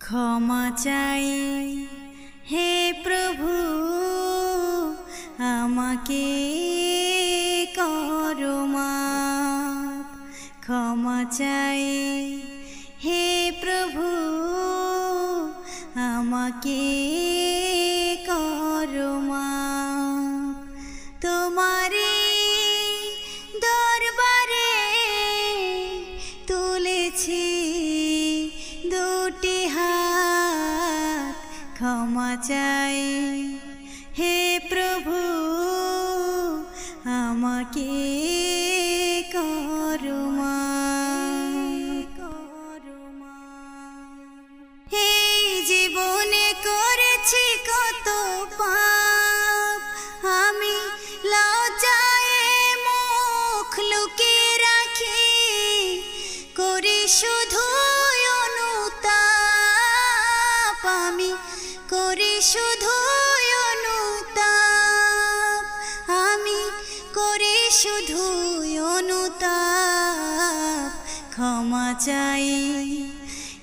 ক্ষমা চাই হে প্রভু, আমাকে করো মাপ। ক্ষমা চাই হে প্রভু, আমাকে করো মাপ। তোমারে দরবারে তুলেছি দুটি হাত। ক্ষমা চাই হে প্রভু, আমাকে করো মাপ। এই জীবনে করেছি কত পাপ, আমি লজ্জায় মুখ লুকিয়ে রাখি, করি শুধু অনুতাপ। আমি করি শুধু অনুতাপ, আমি করি শুধু অনুতাপ। ক্ষমা চাই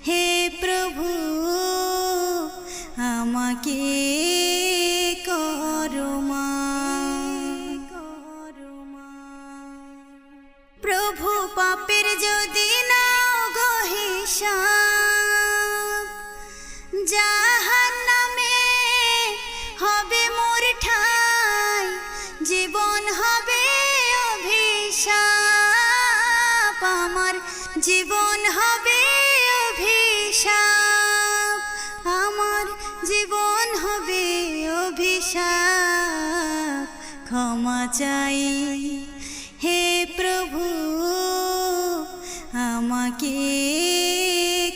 হে প্রভু, আমাকে করো মাপ। প্রভু পাপের যদি নাও গো হিসাব, জাহান্নামে হবে মোর ঠাই, জীবন হবে অভিশাপ। আমার জীবন হবে অভিশাপ, আমার জীবন হবে অভিশাপ। ক্ষমা চাই হে প্রভু, আমাকে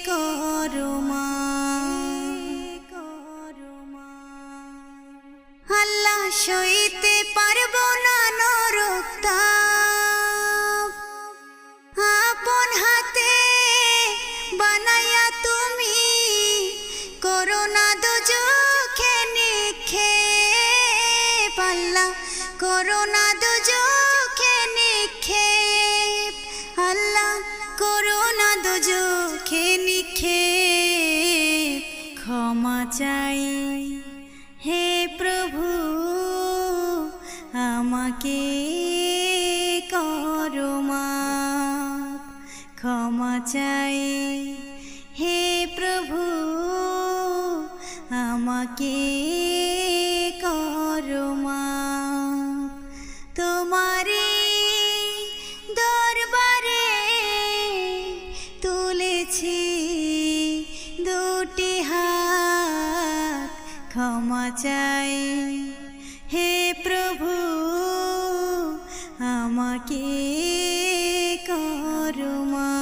করো মাপ। আল্লাহ সইতে পারবো না নরক তাপ, আপন হাতে বানাইয়া তুমি করো না দোজখে নিক্ষেপ। আল্লাহ করো না দোজখে নিক্ষেপ, আল্লাহ করো না দোজখে নিক্ষেপ। ক্ষমা চাই হে প্রভু, আমাকে করো মাপ। ক্ষমা চাই হে প্রভু, আমাকে করো মাপ। তোমারে দরবারে তুলেছি দুটি হাত। ক্ষমা চাই হে প্রভু, আমাকে করো মাপ।